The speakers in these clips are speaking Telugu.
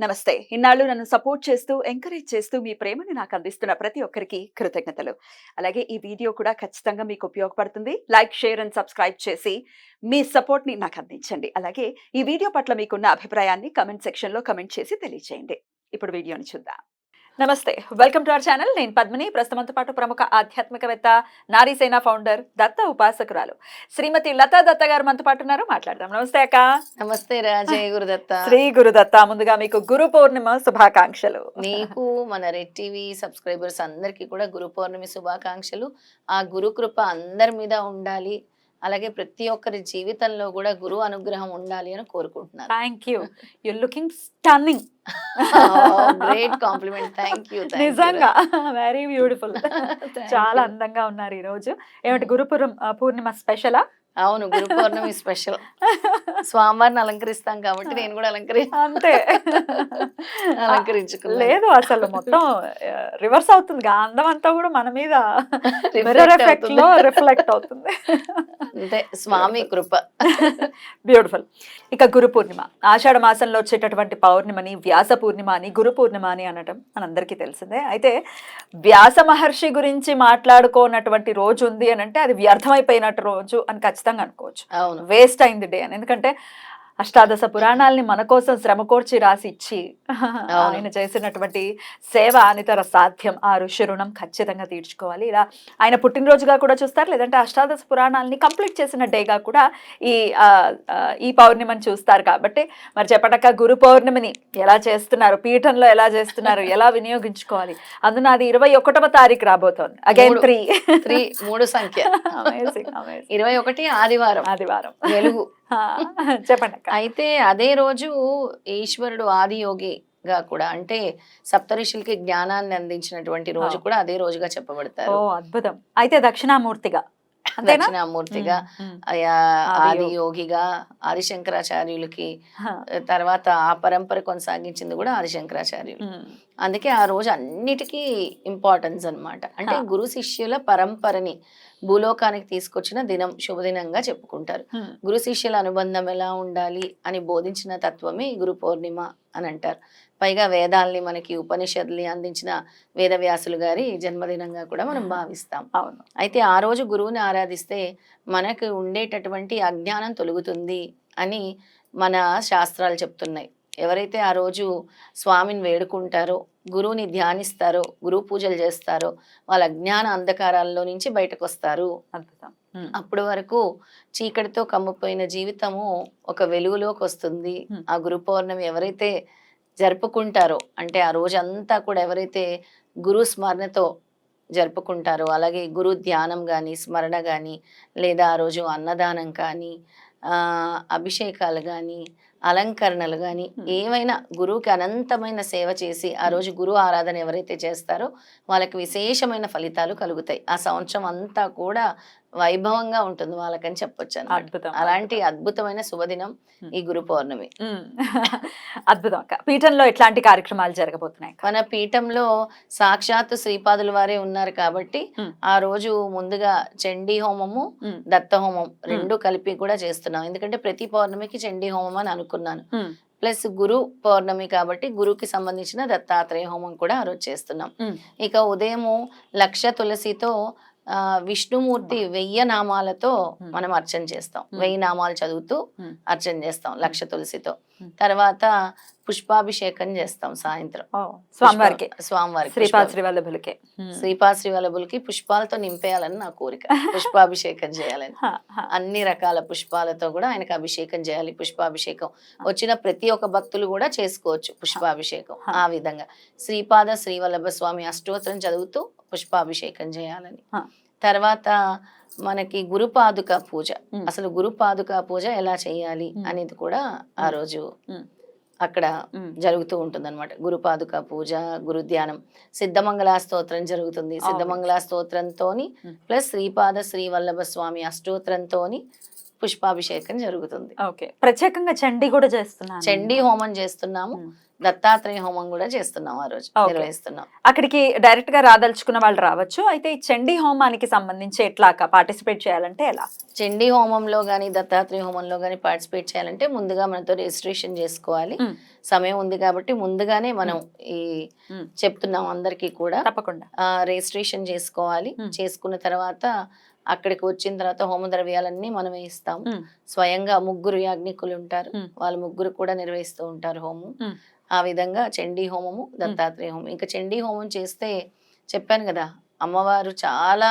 నమస్తే. ఇన్నాళ్ళు నన్ను సపోర్ట్ చేస్తూ, ఎంకరేజ్ చేస్తూ మీ ప్రేమని నాకు అందిస్తున్న ప్రతి ఒక్కరికి కృతజ్ఞతలు. అలాగే ఈ వీడియో కూడా ఖచ్చితంగా మీకు ఉపయోగపడుతుంది. లైక్, షేర్ అండ్ సబ్స్క్రైబ్ చేసి మీ సపోర్ట్‌ని నాకు అందించండి. అలాగే ఈ వీడియో పట్ల మీకున్న అభిప్రాయాన్ని కామెంట్ సెక్షన్‌లో కామెంట్ చేసి తెలియజేయండి. ఇప్పుడు వీడియోని చూద్దాం. నమస్తే. Welcome to our channel. నేను పద్మిని. ప్రస్తుతంతో పాటు ప్రముఖ ఆధ్యాత్మికవేత్త, నారీసేన ఫౌండర్, దత్త ఉపాసకురాలు శ్రీమతి లతా దత్త గారు మనతో పాటు ఉన్నారు. మాట్లాడదాం. నమస్తే అక్క. నమస్తే రాజయ్య గురుదత్త. శ్రీ గురుదత్త. ముందుగా మీకు గురు పౌర్ణిమ శుభాకాంక్షలు. నీకు మన రెడ్ టీవీ సబ్స్క్రైబర్స్ అందరికీ కూడా గురు పౌర్ణమి శుభాకాంక్షలు. ఆ గురు కృప అందరి మీద ఉండాలి, అలాగే ప్రతి ఒక్కరి జీవితంలో కూడా గురు అనుగ్రహం ఉండాలి అని కోరుకుంటున్నాను. Thank you. You looking stunning. Great compliment. Thank you. నిజంగా వెరీ బ్యూటిఫుల్. చాలా అందంగా ఉన్నారు ఈ రోజు. ఏమిటి పూర్ణిమ స్పెషలా? అవును, గురు పౌర్ణమి స్పెషల్. స్వామివారిని అలంకరిస్తాం కాబట్టి నేను కూడా అంతే అలంకరించుకున్నాను. లేదు అసలు మొత్తం రివర్స్ అవుతుంది. అందం అంతా కూడా మన మీద మిర్రర్ ఎఫెక్ట్ లో రిఫ్లెక్ట్ అవుతుంది. అంతే, స్వామి కృప. బ్యూటిఫుల్. ఇక గురు పూర్ణిమ ఆషాఢ మాసంలో వచ్చేటటువంటి పౌర్ణిమని వ్యాస పూర్ణిమ అని, గురు పూర్ణిమ అని అనటం మనందరికీ తెలిసిందే. అయితే వ్యాస మహర్షి గురించి మాట్లాడుకోనటువంటి రోజు ఉంది అని అంటే అది వ్యర్థమైపోయినట్టు రోజు అని ఖచ్చితంగా అనుకోవచ్చు. అవును, వేస్ట్ అయింది డే అని. ఎందుకంటే అష్టాదశ పురాణాలని మన కోసం శ్రమ కోర్చి రాసి ఇచ్చి ఆయన చేసినటువంటి సేవ అనితర సాధ్యం. ఆ ఋషి రుణం ఖచ్చితంగా తీర్చుకోవాలి. ఇలా ఆయన పుట్టినరోజుగా కూడా చూస్తారు, లేదంటే అష్టాదశ పురాణాలని కంప్లీట్ చేసిన డేగా కూడా ఈ పౌర్ణిమని చూస్తారు. కాబట్టి మరి చెప్పటక్క గురు పౌర్ణమిని ఎలా చేస్తున్నారు, పీఠంలో ఎలా చేస్తున్నారు, ఎలా వినియోగించుకోవాలి? అందున అది 21వ తారీఖు రాబోతోంది. అగైన్ 3 సంఖ్య. 21 ఆదివారం వెలుగు. చెప్పండి. అయితే అదే రోజు ఈశ్వరుడు ఆదియోగిగా కూడా, అంటే సప్తఋషులకి జ్ఞానాన్ని అందించినటువంటి రోజు కూడా అదే రోజుగా చెప్పబడతారు. ఓ అద్భుతం. అయితే దక్షిణామూర్తిగా ఆదియోగిగా ఆదిశంకరాచార్యులకి, తర్వాత ఆ పరంపర కొనసాగించింది కూడా ఆదిశంకరాచార్యులు. అందుకే ఆ రోజు అన్నిటికీ ఇంపార్టెన్స్ అన్నమాట. అంటే గురు శిష్యుల పరంపరని భూలోకానికి తీసుకొచ్చిన దినం, శుభదినంగా చెప్పుకుంటారు. గురు శిష్యుల అనుబంధం ఎలా ఉండాలి అని బోధించిన తత్వమే గురు పౌర్ణిమ అని అంటారు. పైగా వేదాల్ని మనకి ఉపనిషత్తుల్ని అందించిన వేదవ్యాసులు గారి జన్మదినంగా కూడా మనం భావిస్తాం. అవును. అయితే ఆ రోజు గురువుని ఆరాధిస్తే మనకు ఉండేటటువంటి అజ్ఞానం తొలగుతుంది అని మన శాస్త్రాలు చెప్తున్నాయి. ఎవరైతే ఆ రోజు స్వామిని వేడుకుంటారో, గురువుని ధ్యానిస్తారో, గురువు పూజలు చేస్తారో వాళ్ళ అజ్ఞాన అంధకారాల్లో నుంచి బయటకు వస్తారు. అద్భుతం. అప్పటి వరకు చీకటితో కమ్ముపోయిన జీవితము ఒక వెలుగులోకి వస్తుంది. ఆ గురు పౌర్ణమి ఎవరైతే జరుపుకుంటారో, అంటే ఆ రోజంతా కూడా ఎవరైతే గురు స్మరణతో జరుపుకుంటారో, అలాగే గురు ధ్యానం కానీ, స్మరణ కానీ, లేదా ఆ రోజు అన్నదానం కానీ, అభిషేకాలు కానీ, అలంకరణలు కానీ, ఏమైనా గురువుకి అనంతమైన సేవ చేసి ఆ రోజు గురు ఆరాధన ఎవరైతే చేస్తారో వాళ్ళకి విశేషమైన ఫలితాలు కలుగుతాయి. ఆ సంవత్సరం అంతా కూడా వైభవంగా ఉంటుంది వాళ్ళకని చెప్పొచ్చు. అద్భుతం. అలాంటి అద్భుతమైన శుభదినం ఈ గురు పౌర్ణమి. అద్భుతం అక్క. పీఠంలో ఎట్లాంటి కార్యక్రమాలు జరగబోతున్నాయి? మన పీఠంలో సాక్షాత్తు శ్రీపాదుల వారే ఉన్నారు కాబట్టి ఆ రోజు ముందుగా చండీ హోమము, దత్త హోమం 2 కలిపి కూడా చేస్తున్నాం. ఎందుకంటే ప్రతి పౌర్ణమికి చండీ హోమం అని అనుకున్నాను. ప్లస్ గురు పౌర్ణమి కాబట్టి గురువుకి సంబంధించిన దత్తాత్రేయ హోమం కూడా ఆ రోజు చేస్తున్నాం. ఇక ఉదయము 1,00,000 తులసితో విష్ణుమూర్తి 1000 నామాలతో మనం అర్చన చేస్తాం. 1000 నామాలు చదువుతూ అర్చన చేస్తాం 1,00,000 తులసితో. తర్వాత పుష్పాభిషేకం చేస్తాం సాయంత్రం స్వామివారికి. శ్రీపాద శ్రీవల్లభులకి పుష్పాలతో నింపేయాలని నా కోరిక. పుష్పాభిషేకం చేయాలని, అన్ని రకాల పుష్పాలతో కూడా ఆయనకు అభిషేకం చేయాలి. పుష్పాభిషేకం వచ్చిన ప్రతి ఒక్క భక్తులు కూడా చేసుకోవచ్చు పుష్పాభిషేకం. ఆ విధంగా శ్రీపాద శ్రీవల్లభ స్వామి అష్టోత్తరం చదువుతూ పుష్పాభిషేకం చేయాలని. తర్వాత మనకి గురుపాదుక పూజ, అసలు గురుపాదుక పూజ ఎలా చేయాలి అనేది కూడా ఆ రోజు అక్కడ జరుగుతూ ఉంటుంది అనమాట. గురుపాదుక పూజ, గురు ధ్యానం, సిద్ధమంగళ స్తోత్రం జరుగుతుంది. సిద్ధమంగళ స్తోత్రంతో ప్లస్ శ్రీపాద శ్రీవల్లభ స్వామి అష్టోత్తరంతో పుష్పాభిషేకం జరుగుతుంది. ప్రత్యేకంగా చండీ కూడా చేస్తున్నాము, చండీ హోమం చేస్తున్నాము. దత్తాత్రేయ హోమం కూడా చేస్తున్నాం ఆ రోజు, Okay. నిర్వహిస్తున్నాం. అక్కడికి డైరెక్ట్ గా రాదలుచుకున్న వాళ్ళు రావచ్చు. అయితే ఈ చండీ హోమానికి సంబంధించి ఎట్లా పార్టిసిపేట్ చేయాలంటే ఎలా? చండీ హోమంలో కానీ దత్తాత్రేయ హోమంలో కానీ పార్టిసిపేట్ చేయాలంటే ముందుగా మనతో రిజిస్ట్రేషన్ చేసుకోవాలి. మ్. సమయం ఉంది కాబట్టి ముందుగానే మనం ఈ మ్. చెప్తున్నాం అందరికీ కూడా తప్పకుండా. రిజిస్ట్రేషన్ చేసుకోవాలి. మ్. చేసుకున్న తర్వాత అక్కడికి వచ్చిన తర్వాత హోమ ద్రవ్యాలన్నీ మనమే ఇస్తాం. మ్. స్వయంగా 3 యాజ్ఞికులు ఉంటారు, మ్. వాళ్ళు 3 కూడా నిర్వహిస్తూ ఉంటారు హోమం. మ్. ఆ విధంగా చండీ హోమము, దత్తాత్రేయ హోమం. ఇంకా చండీ హోమం చేస్తే చెప్పాను కదా, అమ్మవారు చాలా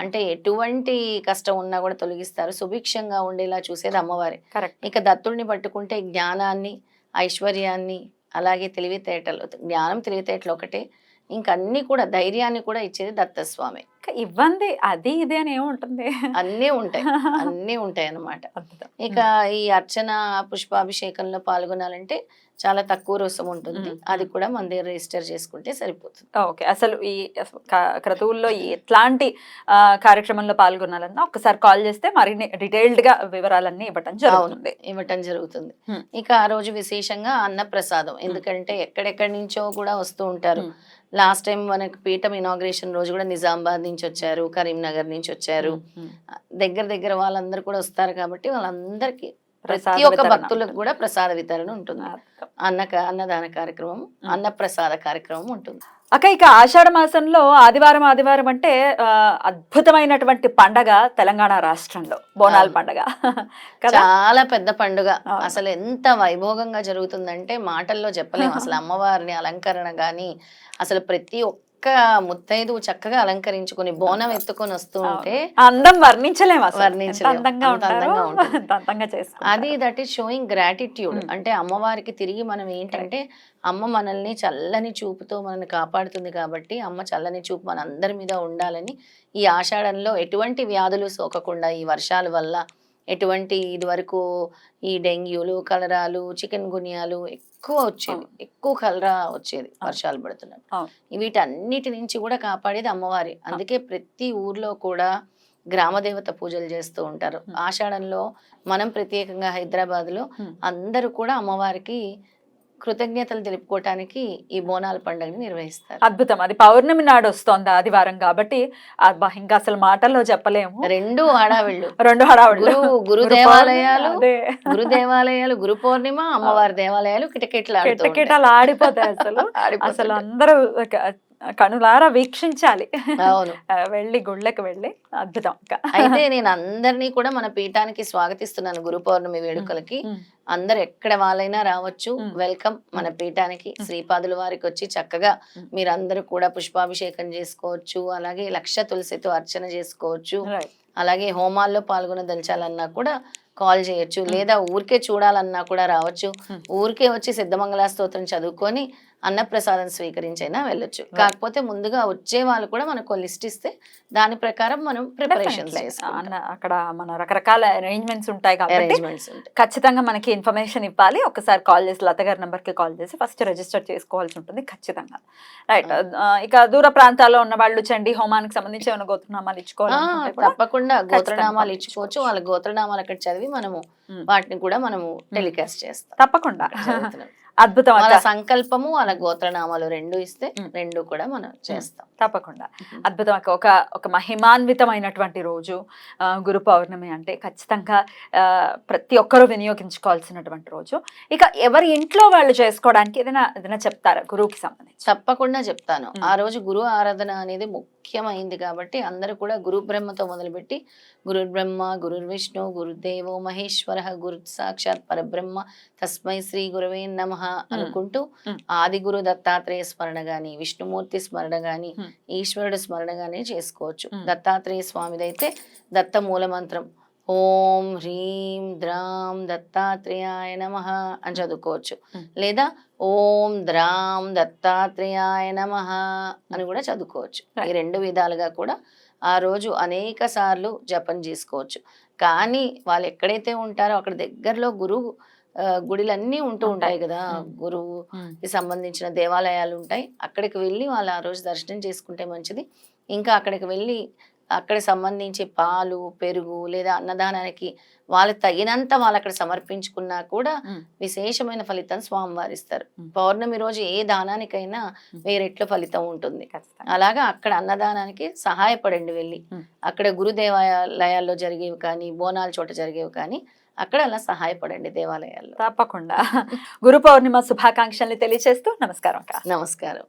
అంటే ఎటువంటి కష్టం ఉన్నా కూడా తొలగిస్తారు. సుభిక్షంగా ఉండేలా చూసేది అమ్మవారే. కరెక్ట్. ఇక దత్తుడిని పట్టుకుంటే జ్ఞానాన్ని, ఐశ్వర్యాన్ని, అలాగే తెలివితేటలు, జ్ఞానం తెలివితేటలు ఒకటే, ఇంకా అన్ని కూడా ధైర్యాన్ని కూడా ఇచ్చేది దత్తస్వామి. ఇవ్వండి అది ఇది అని ఏముంటుంది. అన్నీ ఉంటాయి, అన్నీ ఉంటాయి అన్నమాట. అద్భుతం. ఇక ఈ అర్చన పుష్పాభిషేకంలో పాల్గొనాలంటే చాలా తక్కువ రుసుము ఉంటుంది. అది కూడా మన దగ్గర రిజిస్టర్ చేసుకుంటే సరిపోతుంది. ఓకే. అసలు ఈ క్రతువుల్లో ఎట్లాంటి కార్యక్రమంలో పాల్గొనాలన్నా ఒకసారి కాల్ చేస్తే మరిన్ని డీటెయిల్డ్ గా వివరాలన్నీ ఇవ్వటం జరుగుతుంది. ఇవ్వటం జరుగుతుంది. Hmm. ఇక ఆ రోజు విశేషంగా అన్నప్రసాదం, ఎందుకంటే ఎక్కడెక్కడి నుంచో కూడా వస్తూ ఉంటారు. Hmm. లాస్ట్ టైం మనకి పీఠం ఇనాగ్రేషన్ రోజు కూడా నిజామాబాద్ నుంచి వచ్చారు, కరీంనగర్ నుంచి వచ్చారు. దగ్గర వాళ్ళందరూ కూడా వస్తారు కాబట్టి వాళ్ళందరికీ ప్రతి ఒక్క భక్తులకు కూడా ప్రసాద వితరణ ఉంటుంది. అన్నదాన కార్యక్రమం, అన్నప్రసాద కార్యక్రమం ఉంటుంది. అక్క, ఇక ఆషాఢ మాసంలో ఆదివారం అంటే అద్భుతమైనటువంటి పండగ తెలంగాణ రాష్ట్రంలో బోనాల పండగ కదా. చాలా పెద్ద పండుగ. అసలు ఎంత వైభోగంగా జరుగుతుందంటే మాటల్లో చెప్పలేము. అసలు అమ్మవారిని అలంకరణ గాని, అసలు ప్రతి ఒక్క ముత్తైదు చక్కగా అలంకరించుకుని బోనం ఎత్తుకొని వస్తూ ఉంటే అందం వర్ణించలేము. అది దట్ ఈస్ షోయింగ్ గ్రాటిట్యూడ్. అంటే అమ్మవారికి తిరిగి మనం ఏంటంటే, అమ్మ మనల్ని చల్లని చూపుతో మనల్ని కాపాడుతుంది కాబట్టి అమ్మ చల్లని చూపు మన అందరి మీద ఉండాలని ఈ ఆషాఢంలో ఎటువంటి వ్యాధులు సోకకుండా, ఈ వర్షాల వల్ల ఎటువంటి ఇదివరకు ఈ డెంగ్యూలు, కలరాలు, చికెన్ గున్యాలు ఎక్కువ వచ్చేది, ఎక్కువ కలరా వచ్చేది వర్షాలు పడుతున్నప్పుడు. వీటన్నిటి నుంచి కూడా కాపాడేది అమ్మవారి. అందుకే ప్రతి ఊర్లో కూడా గ్రామదేవత పూజలు చేస్తూ ఉంటారు. ఆషాఢంలో మనం ప్రత్యేకంగా హైదరాబాద్ లో అందరూ కూడా అమ్మవారికి కృతజ్ఞతలు తెలుపుకోవటానికి ఈ బోనాల పండుగని నిర్వహిస్తారు. అద్భుతం. అది పౌర్ణమి నాడు వస్తోంది ఆదివారం కాబట్టి ఇంకా అసలు మాటల్లో చెప్పలేము. రెండు హడావిళ్ళు. గురు దేవాలయాలు, గురు పౌర్ణిమ, అమ్మవారి దేవాలయాలు కిటకిటలు ఆడిపోతాయి. అసలు అందరూ కనులారా వీక్షించాలి. అవును, వెళ్ళి గుళ్ళకి వెళ్ళి. అద్భుతం. అయితే నేను అందరినీ కూడా మన పీఠానికి స్వాగతిస్తున్నాను. గురు పౌర్ణమి వేడుకలకి అందరు ఎక్కడ వాళ్ళైనా రావచ్చు. వెల్కమ్ మన పీఠానికి. శ్రీపాదుల వారికి వచ్చి చక్కగా మీరందరూ కూడా పుష్పాభిషేకం చేసుకోవచ్చు, అలాగే 1,00,000 తులసితో అర్చన చేసుకోవచ్చు, అలాగే హోమాల్లో పాల్గొనదలిచాలన్నా కూడా కాల్ చేయొచ్చు, లేదా ఊరికే చూడాలన్నా కూడా రావచ్చు. ఊరికే వచ్చి సిద్ధమంగళ స్తోత్రం చదువుకొని అన్నప్రసాదం స్వీకరించైనా వెళ్ళొచ్చు. కాకపోతే ముందుగా వచ్చే వాళ్ళు కూడా మనకు లిస్ట్ ఇస్తే దాని ప్రకారం మనం ప్రిపరేషన్ అక్కడ మన రకరకాల అరేంజ్మెంట్స్ ఉంటాయి కాబట్టి ఖచ్చితంగా మనకి ఇన్ఫర్మేషన్ ఇవ్వాలి. ఒకసారి కాల్ చేసి లత గారి నంబర్ కి కాల్ చేసి ఫస్ట్ రిజిస్టర్ చేసుకోవాల్సి ఉంటుంది ఖచ్చితంగా. రైట్. ఇక దూర ప్రాంతాల్లో ఉన్న వాళ్ళు చండీ హోమానికి సంబంధించి ఏమైనా గోత్రనామాలు ఇచ్చుకోవాలి, తప్పకుండా గోత్రనామాలు ఇచ్చుకోవచ్చు. వాళ్ళ గోత్రనామాలు అక్కడ చదివి మనము వాటిని కూడా మనము టెలికాస్ట్ చేస్తాం. తప్పకుండా. అద్భుతం. వాళ్ళ సంకల్పము, వాళ్ళ గోత్రనామాలు 2 ఇస్తే 2 కూడా మనం చేస్తాం. తప్పకుండా. అద్భుతం. ఒక మహిమాన్వితమైనటువంటి రోజు గురు పౌర్ణమి అంటే ఖచ్చితంగా ప్రతి ఒక్కరూ వినియోగించుకోవాల్సినటువంటి రోజు. ఇక ఎవరి ఇంట్లో వాళ్ళు చేసుకోవడానికి ఏదైనా చెప్తారా గురువుకి సంబంధించి? తప్పకుండా చెప్తాను. ఆ రోజు గురు ఆరాధన అనేది ముఖ్యమైంది కాబట్టి అందరూ కూడా గురు బ్రహ్మతో మొదలుపెట్టి గురు బ్రహ్మ, గురు విష్ణు, గురుదేవో మహేశ్వర, గురు సాక్షాత్ పరబ్రహ్మ, తస్మై శ్రీ గురవే నమః అనుకుంటూ ఆది గురు దత్తాత్రేయ స్మరణ గాని, విష్ణుమూర్తి స్మరణ గాని, ఈశ్వరుడు స్మరణ గాని చేసుకోవచ్చు. దత్తాత్రేయ స్వామిదైతే దత్త మూల మంత్రం ఓం హ్రీం ద్రాం దత్తాత్రేయాయ నమః అని చదువుకోవచ్చు, లేదా ఓం ద్రాం దత్తాత్రేయాయ నమః అని కూడా చదువుకోవచ్చు. ఈ 2 విధాలుగా కూడా ఆ రోజు అనేక సార్లు జపం చేసుకోవచ్చు. కానీ వాళ్ళు ఎక్కడైతే ఉంటారో అక్కడ దగ్గరలో గురువు గుడిలన్నీ ఉంటూ ఉంటాయి కదా, గురువుకి సంబంధించిన దేవాలయాలు ఉంటాయి. అక్కడికి వెళ్ళి వాళ్ళు ఆ రోజు దర్శనం చేసుకుంటే మంచిది. ఇంకా అక్కడికి వెళ్ళి అక్కడ సంబంధించి పాలు పెరుగు లేదా అన్నదానానికి వాళ్ళు తగినంత వాళ్ళు అక్కడ సమర్పించుకున్నా కూడా విశేషమైన ఫలితం స్వామివారు ఇస్తారు. పౌర్ణమి రోజు ఏ దానానికైనా 1000 రెట్ల ఫలితం ఉంటుంది. అలాగా అక్కడ అన్నదానానికి సహాయపడండి వెళ్ళి. అక్కడ గురు దేవాలయాల్లో జరిగేవి కానీ బోనాల చోట జరిగేవి కానీ అక్కడ అలా సహాయపడండి దేవాలయాల్లో. తప్పకుండా. గురు పౌర్ణిమ శుభాకాంక్షల్ని తెలియజేస్తూ నమస్కారం అక్క. నమస్కారం.